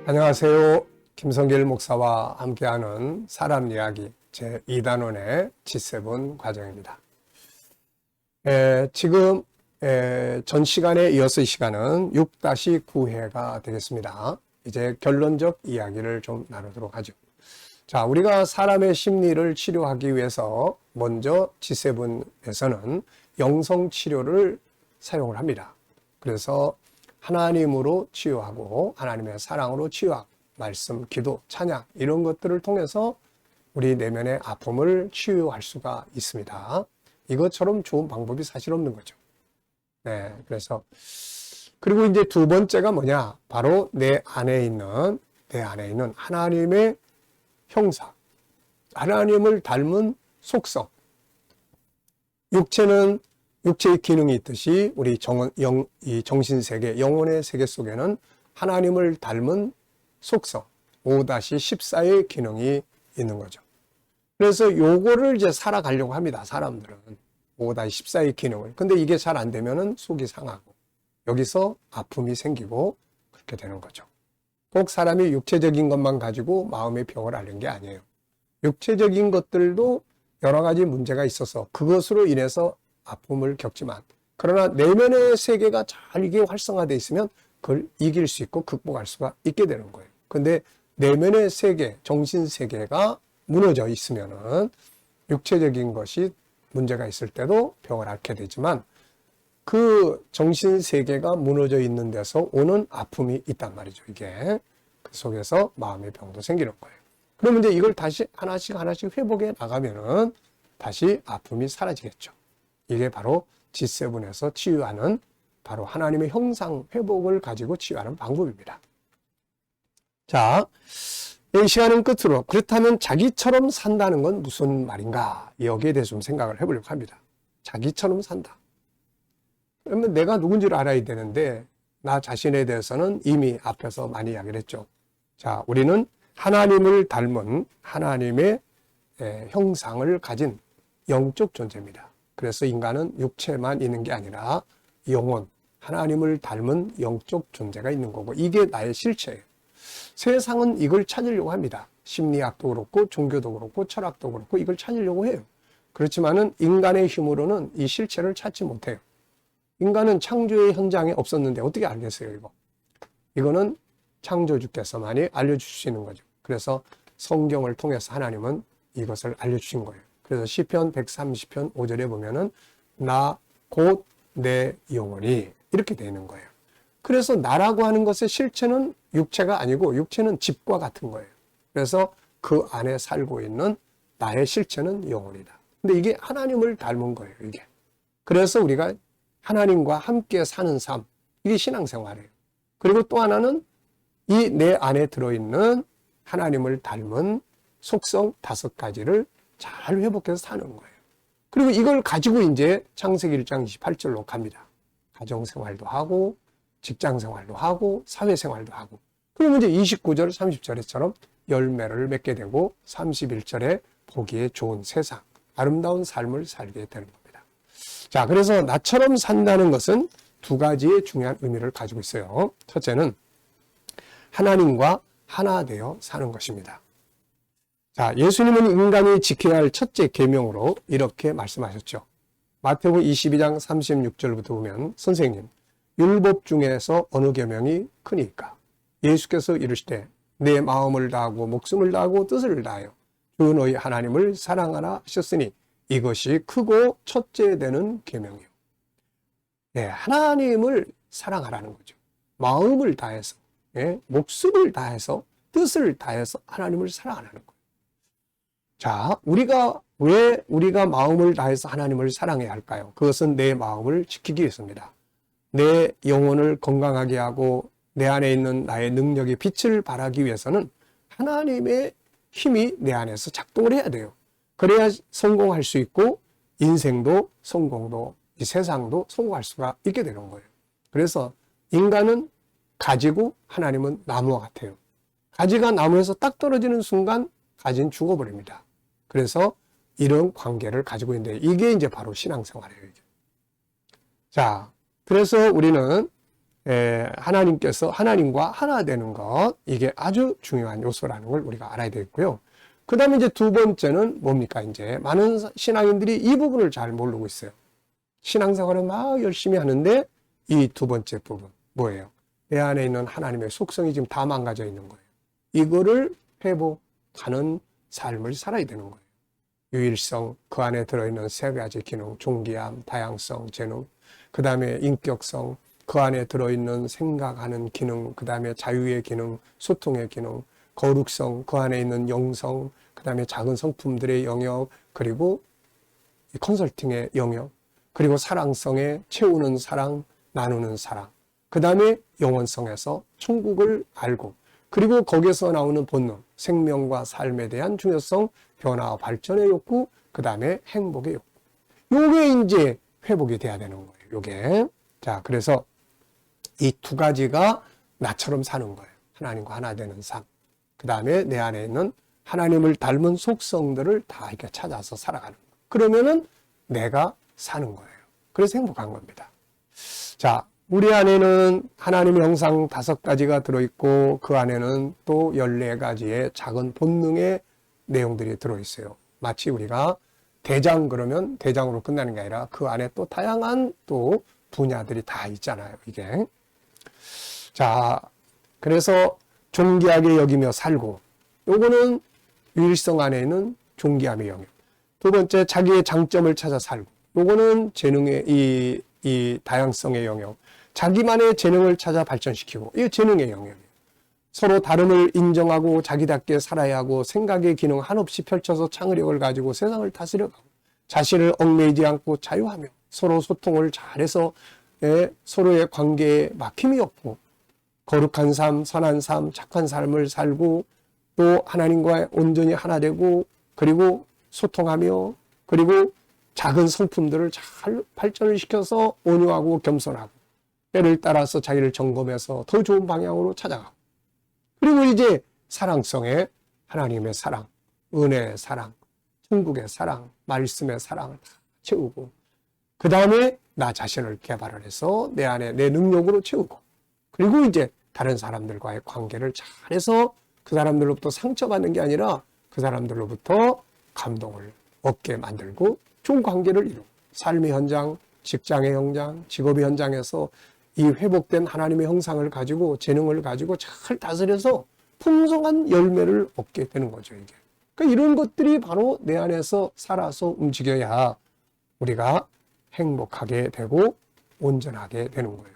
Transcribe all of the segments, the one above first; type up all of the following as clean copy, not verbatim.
안녕하세요. 김성길 목사와 함께하는 사람 이야기 제2단원의 G7 과정입니다. 지금 전 시간에 이어서 이 시간은 6-9회가 되겠습니다. 이제 결론적 이야기를 좀 나누도록 하죠. 자, 우리가 사람의 심리를 치료하기 위해서 먼저 G7에서는 영성치료를 사용을 합니다. 그래서 하나님으로 치유하고 하나님의 사랑으로 치유하고 말씀, 기도, 찬양 이런 것들을 통해서 우리 내면의 아픔을 치유할 수가 있습니다. 이것처럼 좋은 방법이 사실 없는 거죠. 네, 그래서 그리고 이제 두 번째가 뭐냐? 바로 내 안에 있는 하나님의 형상, 하나님을 닮은 속성. 육체는 육체의 기능이 있듯이 우리 이 정신세계, 영혼의 세계 속에는 하나님을 닮은 속성, 5-14의 기능이 있는 거죠. 그래서 요거를 이제 살아가려고 합니다. 사람들은. 5-14의 기능을. 근데 이게 잘 안 되면은 속이 상하고, 여기서 아픔이 생기고, 그렇게 되는 거죠. 꼭 사람이 육체적인 것만 가지고 마음의 병을 앓는 게 아니에요. 육체적인 것들도 여러 가지 문제가 있어서 그것으로 인해서 아픔을 겪지만, 그러나 내면의 세계가 잘 이게 활성화되어 있으면 그걸 이길 수 있고 극복할 수가 있게 되는 거예요. 근데 내면의 세계, 정신 세계가 무너져 있으면은 육체적인 것이 문제가 있을 때도 병을 앓게 되지만 그 정신 세계가 무너져 있는 데서 오는 아픔이 있단 말이죠. 이게 그 속에서 마음의 병도 생기는 거예요. 그러면 이제 이걸 다시 하나씩 회복해 나가면은 다시 아픔이 사라지겠죠. 이게 바로 G7에서 치유하는 바로 하나님의 형상 회복을 가지고 치유하는 방법입니다. 자, 이 시간은 끝으로 그렇다면 자기처럼 산다는 건 무슨 말인가? 여기에 대해서 좀 생각을 해보려고 합니다. 자기처럼 산다. 그러면 내가 누군지를 알아야 되는데 나 자신에 대해서는 이미 앞에서 많이 이야기를 했죠. 자, 우리는 하나님을 닮은 하나님의 형상을 가진 영적 존재입니다. 그래서 인간은 육체만 있는 게 아니라 영혼, 하나님을 닮은 영적 존재가 있는 거고 이게 나의 실체예요. 세상은 이걸 찾으려고 합니다. 심리학도 그렇고 종교도 그렇고 철학도 그렇고 이걸 찾으려고 해요. 그렇지만은 인간의 힘으로는 이 실체를 찾지 못해요. 인간은 창조의 현장에 없었는데 어떻게 알겠어요, 이거? 이거는 창조주께서만이 알려주시는 거죠. 그래서 성경을 통해서 하나님은 이것을 알려주신 거예요. 그래서 시편 130편 5절에 보면은 나 곧 내 영혼이 이렇게 되는 거예요. 그래서 나라고 하는 것의 실체는 육체가 아니고 육체는 집과 같은 거예요. 그래서 그 안에 살고 있는 나의 실체는 영혼이다. 근데 이게 하나님을 닮은 거예요, 이게. 그래서 우리가 하나님과 함께 사는 삶, 이게 신앙생활이에요. 그리고 또 하나는 이 내 안에 들어있는 하나님을 닮은 속성 5가지를 잘 회복해서 사는 거예요. 그리고 이걸 가지고 이제 창세기 1장 28절로 갑니다. 가정생활도 하고 직장생활도 하고 사회생활도 하고 그러면 이제 29절 30절에처럼 열매를 맺게 되고 31절에 보기에 좋은 세상 아름다운 삶을 살게 되는 겁니다. 자, 그래서 나처럼 산다는 것은 2가지의 중요한 의미를 가지고 있어요. 첫째는 하나님과 하나 되어 사는 것입니다. 자, 예수님은 인간이 지켜야 할 첫째 계명으로 이렇게 말씀하셨죠. 마태복음 22장 36절부터 보면 선생님, 율법 중에서 어느 계명이 크니까? 예수께서 이르시되 내 마음을 다하고 목숨을 다하고 뜻을 다하여 주 너희 하나님을 사랑하라 하셨으니 이것이 크고 첫째 되는 계명이요. 네, 하나님을 사랑하라는 거죠. 마음을 다해서, 목숨을 다해서, 뜻을 다해서 하나님을 사랑하라는 거예요. 자, 왜 우리가 마음을 다해서 하나님을 사랑해야 할까요? 그것은 내 마음을 지키기 위해서입니다. 내 영혼을 건강하게 하고 내 안에 있는 나의 능력의 빛을 발하기 위해서는 하나님의 힘이 내 안에서 작동을 해야 돼요. 그래야 성공할 수 있고 인생도 성공도 이 세상도 성공할 수가 있게 되는 거예요. 그래서 인간은 가지고 하나님은 나무와 같아요. 가지가 나무에서 딱 떨어지는 순간 가지는 죽어버립니다. 그래서 이런 관계를 가지고 있는데 이게 이제 바로 신앙생활이에요. 이게. 자, 그래서 우리는 하나님께서 하나님과 하나 되는 것, 이게 아주 중요한 요소라는 걸 우리가 알아야 되겠고요. 그 다음에 이제 두 번째는 뭡니까? 이제 많은 신앙인들이 이 부분을 잘 모르고 있어요. 신앙생활을 막 열심히 하는데 이 두 번째 부분 뭐예요? 내 안에 있는 하나님의 속성이 지금 다 망가져 있는 거예요. 이거를 회복하는 삶을 살아야 되는 거예요. 유일성, 그 안에 들어있는 세 가지 기능, 존귀함, 다양성, 재능, 그 다음에 인격성, 그 안에 들어있는 생각하는 기능, 그 다음에 자유의 기능, 소통의 기능, 거룩성, 그 안에 있는 영성, 그 다음에 작은 성품들의 영역, 그리고 컨설팅의 영역, 그리고 사랑성에 채우는 사랑, 나누는 사랑, 그 다음에 영원성에서 천국을 알고, 그리고 거기서 나오는 본능, 생명과 삶에 대한 중요성, 변화와 발전의 욕구, 그 다음에 행복의 욕구. 요게 이제 회복이 돼야 되는 거예요. 요게. 자, 그래서 이 두 가지가 나처럼 사는 거예요. 하나님과 하나 되는 삶. 그 다음에 내 안에 있는 하나님을 닮은 속성들을 다 이렇게 찾아서 살아가는 거예요. 그러면은 내가 사는 거예요. 그래서 행복한 겁니다. 자, 우리 안에는 하나님의 형상 5가지가 들어있고 그 안에는 또 14가지의 작은 본능의 내용들이 들어있어요. 마치 우리가 대장 그러면 대장으로 끝나는 게 아니라 그 안에 또 다양한 또 분야들이 다 있잖아요. 이게. 자, 그래서 존귀하게 여기며 살고, 요거는 유일성 안에 있는 존귀함의 영역. 두 번째, 자기의 장점을 찾아 살고, 요거는 재능의 이 다양성의 영역. 자기만의 재능을 찾아 발전시키고, 이게 재능의 영역이에요. 서로 다름을 인정하고 자기답게 살아야 하고 생각의 기능 한없이 펼쳐서 창의력을 가지고 세상을 다스려가고 자신을 얽매이지 않고 자유하며 서로 소통을 잘해서 서로의 관계에 막힘이 없고 거룩한 삶, 선한 삶, 착한 삶을 살고 또 하나님과 온전히 하나 되고 그리고 소통하며 그리고 작은 성품들을 잘 발전을 시켜서 온유하고 겸손하고 때를 따라서 자기를 점검해서 더 좋은 방향으로 찾아가고 그리고 이제 사랑성에 하나님의 사랑, 은혜의 사랑, 천국의 사랑, 말씀의 사랑을 다 채우고 그 다음에 나 자신을 개발을 해서 내 안에 내 능력으로 채우고 그리고 이제 다른 사람들과의 관계를 잘해서 그 사람들로부터 상처받는 게 아니라 그 사람들로부터 감동을 얻게 만들고 좋은 관계를 이루고 삶의 현장, 직장의 현장, 직업의 현장에서 이 회복된 하나님의 형상을 가지고 재능을 가지고 잘 다스려서 풍성한 열매를 얻게 되는 거죠. 이게. 그러니까 이런 것들이 바로 내 안에서 살아서 움직여야 우리가 행복하게 되고 온전하게 되는 거예요.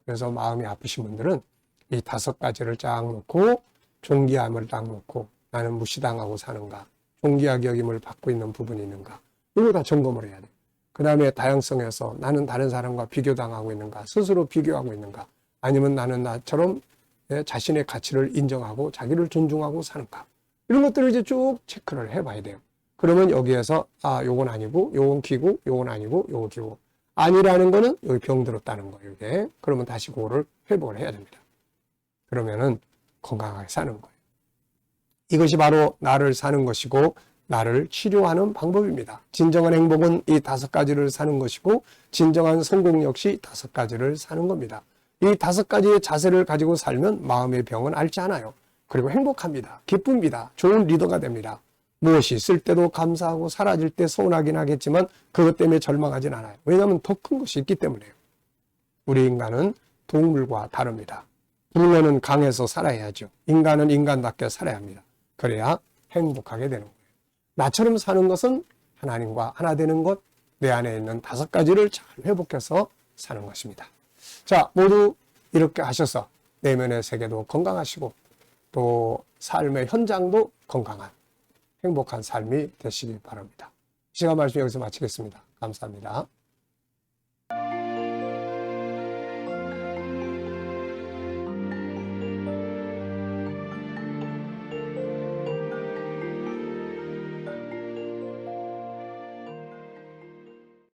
그래서 마음이 아프신 분들은 이 5가지를 쫙 놓고 존귀함을 딱 놓고 나는 무시당하고 사는가, 존귀하게 여김을 받고 있는 부분이 있는가, 이거 다 점검을 해야 돼요. 그 다음에 다양성에서 나는 다른 사람과 비교당하고 있는가, 스스로 비교하고 있는가, 아니면 나는 나처럼 자신의 가치를 인정하고 자기를 존중하고 사는가, 이런 것들을 이제 쭉 체크를 해봐야 돼요. 그러면 여기에서 요건 아니고 요건 기고 요건 아니고 요건 기고 아니라는 거는 여기 병 들었다는 거예요. 이게. 그러면 다시 그거를 회복을 해야 됩니다. 그러면은 건강하게 사는 거예요. 이것이 바로 나를 사는 것이고 나를 치료하는 방법입니다. 진정한 행복은 이 5가지를 사는 것이고 진정한 성공 역시 5가지를 사는 겁니다. 이 5가지의 자세를 가지고 살면 마음의 병은 앓지 않아요. 그리고 행복합니다. 기쁩니다. 좋은 리더가 됩니다. 무엇이 있을 때도 감사하고 사라질 때 서운하긴 하겠지만 그것 때문에 절망하진 않아요. 왜냐하면 더 큰 것이 있기 때문에요. 우리 인간은 동물과 다릅니다. 불면은 강해서 살아야죠. 인간은 인간답게 살아야 합니다. 그래야 행복하게 되는 거예요. 나처럼 사는 것은 하나님과 하나 되는 것, 내 안에 있는 5가지를 잘 회복해서 사는 것입니다. 자, 모두 이렇게 하셔서 내면의 세계도 건강하시고 또 삶의 현장도 건강한 행복한 삶이 되시기 바랍니다. 이 시간 말씀 여기서 마치겠습니다. 감사합니다.